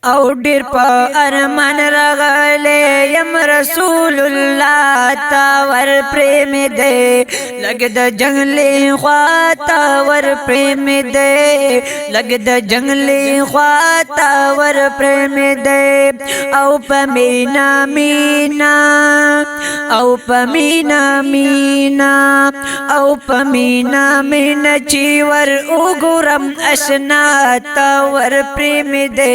او ډیر په ارمان راغله یم رسول الله تا ور پریم دے لګ د جنگلی خواتا ور پریم دے لګ د جنگلی خواتا ور پریم دے او پمینا مینا او پمینا مینا او پمینا مینا چی ور وګورم اشنا تا ور پریم دے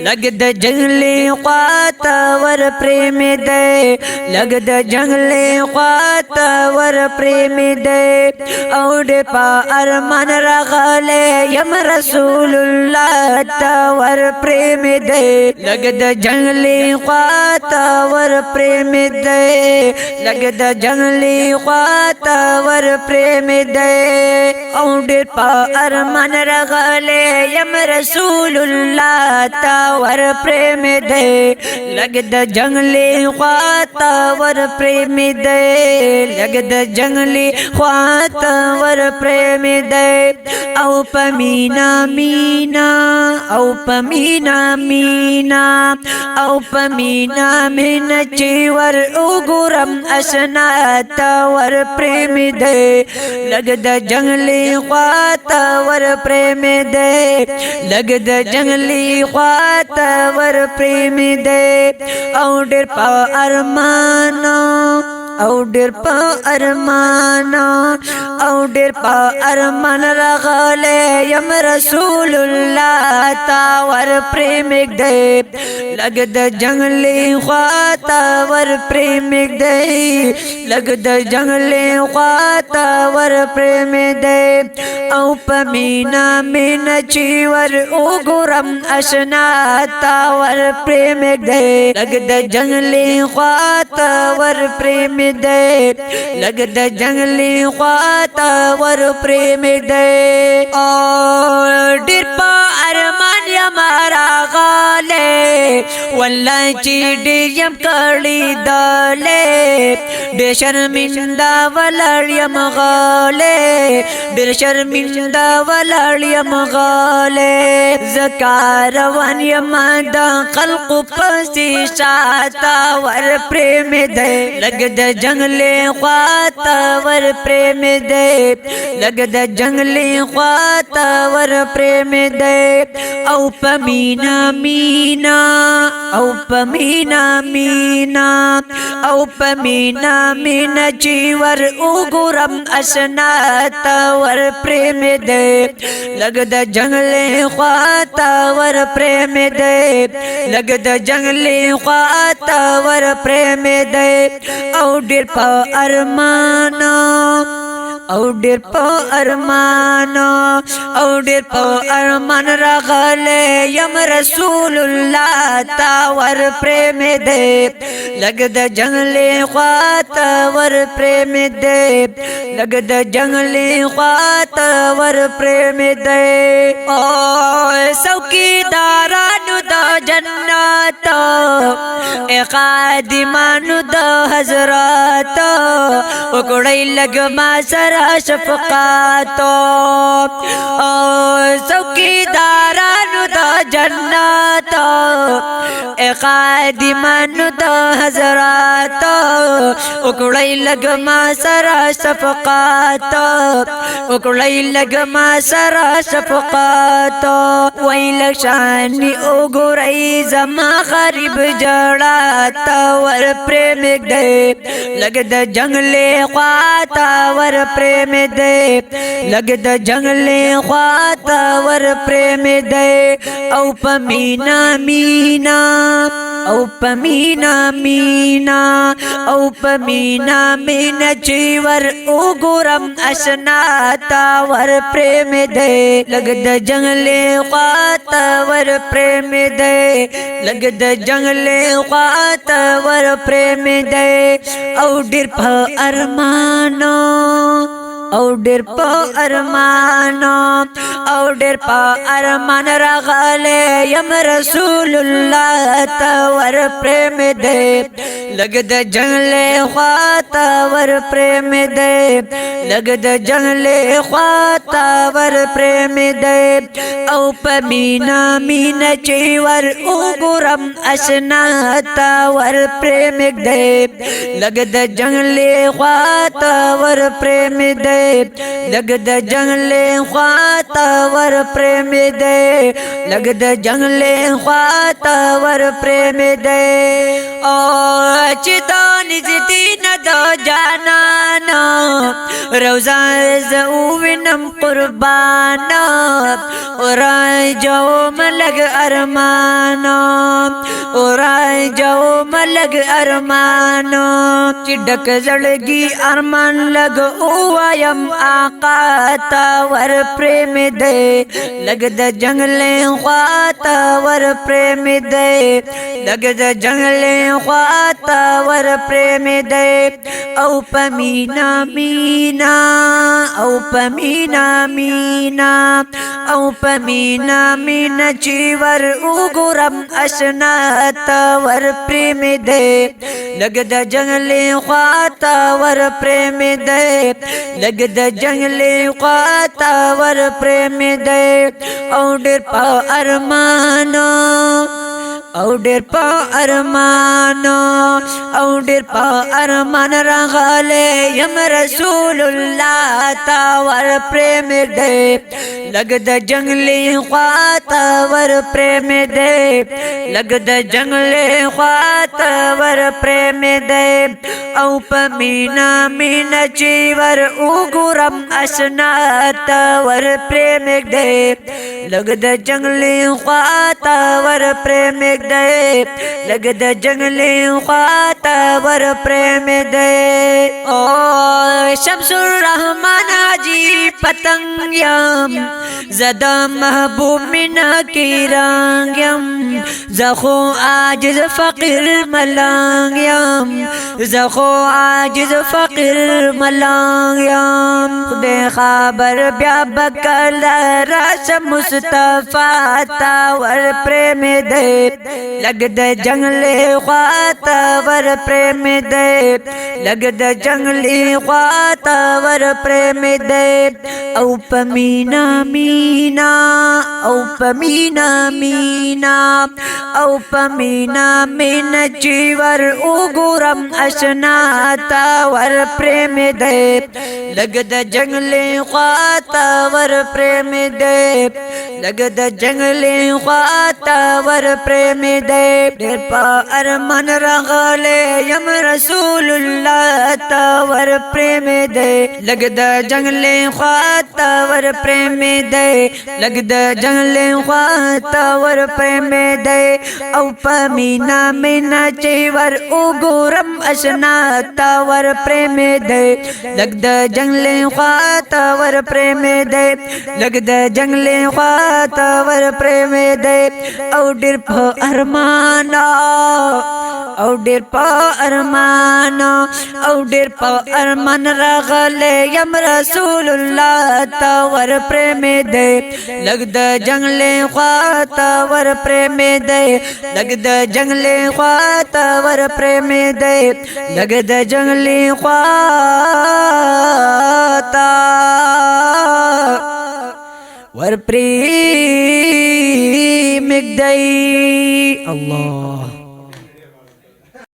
لګ د جنگلی خواتا ور پریم دے لګ د جنگلی خواتا ور پریم دے او د پا ارمان راغله یم رسول الله تا ور پریم دے لګ د جنگلی خواتا ور پریم دے لګ د جنگلی خواتا ور پریم دے او د پا ارمان راغله یم رسول الله تا ور پریم دے لګ د جنگلی خواتا ور پریم دے لګ د جنگلی خواتا ور پریم دے او پمینا مینا او پمینا مینا او پمینا مینا چی ور وګورم اشنا تا ور پریم دے لګ د جنگلی خواتا ور پریم دے لګ د جنگلی خواتا ور پریم دے او ډیر په ارمان او ډیر په ارمان او ډیر په ارمان راغله یم رسول الله تا ور پریم دے لګ د جنگلی خواتا ور پریم دے لګ د جنگلی خواتا ور پریم دے او پمینا مینا چی ور وګورم اشنا تا ور پریم دے لګ د جنگلی خواتا ور پریم دے لګ د جنگلی خواتا ور پریم دے او ډیر په ارمان یم راغله والله چې ډیر یم کړي دله ډیر شرمنده ولړ یم غاله ډیر شرمنده ولړ یم غاله زکار روان یم د خلق پسې شاته ور پریم دے لګ د جنگلی خواتا ور پریم دے لګ د جنگلی خواتا ور پریم دے او پمینا مینا او پمینا مینا او پمینا مینا چی ور وګورم اشنا تا ور پریم دے لګ د جنگلی خواتا ور پریم دے لګ د جنگلی خواتا ور پریم دے او ډیر په ارمان او ډیر په ارمان او ډیر په ارمان راغله یم رسول الله تا ور پریم دے لګ د جنگلی خواتا ور پریم دے لګ د جنگلی خواتا ور پریم دے او څوکیدارانو د جنت اے خادمانو د حضرات وکړی لګ ما سره شفقات او څوکیدارانو د جنت اے خادمانو د حضرات وکړی لګ ما سره شفقات وکړی لګ ما سره شفقات ویل شان وګورئ زما غریب جړا تا ور پریم دے لګ د جنگلی خواتا ور پریم دے لګ د جنگلی خواتا ور پریم دے او پمینا مینا او پمینا مینا او پمینا مینا چی ور وګورم اشنا تا ور پریم دے لګ د جنگلی خواتا ور پریم دے لګ د جنگلی خواتا ور پریم دے او ډیر په ارمان او ډیر په ارمانو او ډیر په ارمان راغله یم رسول الله تا ور پریم دې لګ د جنگل خواتا ور پریم دې لګ د جنگل خواتا ور پریم دې او پمینا مینا چی ور وګورم اشنا تا ور پریم دې لګ د جنگل خواتا ور پریم دې لګ د جنگل خواتا ور پریم دې لګ د جنگل خواتا ور پریم دې او چې دانی دین د جانانا روزا ز وینم قربان اور جو ملګ ارمان اور جو ملګ ارمان چې ډک زړګي ارمان لګ وایم آقا تا ور پریم دې لګ د جنگل خواتا ور پریم دې لګ د جنگل خواتا ور پریم دې او پمینا مینا او پمینا مینا او پمینا مینا چی ور وګورم اشنا تا ور پریم دې لګ د جنگل خواتا ور پریم دې لګ د جنگل خواتا ور پریم دې او ډېر په ارمانو او ډېر په ارمانو او ډېر په ارمان راغله یم رسول الله تا ور پریم دې لګ د جنگلی خواتا ور پریم دې لګ د جنگلی خواتا ور پریم دې او پمینا مینا چی ور وګورم اشنا تا ور پریم دې لګ د جنگلی خواتا ور پریم دې لګ د جنگلی خواتا ور پریم دې او شمس الرحمن حاجی پتنگ یم زدا محبوب منا کی رنگ یم زخو عاجز فقیر ملنگ یم زخو عاجز فقیر ملنگ یم خدای خبر بیا بکل راش مصطفی تا ور پریم دې لګ د جنگل خواتا ور پریم دې لګ د جنگل خواتا ور پریم دې او پمینا مینا او پمینا مینا او پمینا مینا چی ور وګورم اشنا تا ور پریم دې لګ د جنگل خواتا ور پریم دې لګ د جنگل خواتا ور پریم دې ډېر په ارمان راغله یم رسول الله تا ور پریم دې لګ د جنگل خواتا ور پریم دې لګ د جنگل خواتا ور پریم دې او پمینا مینا چی ور وګورم اشنا تا ور پریم دې لګ د جنگل خواتا ور پریم دې لګ د جنگل خواتا ور پریم دې او ډېر په ارمان او ډېر په ارمان او ډېر په ارمان راغله یم رسول الله تا ور پریم دې لګ د جنگل خواتا ور پریم دې لګ د جنگل خواتا ور پریم دې لګ د جنگل خواتا ور پریم دې الله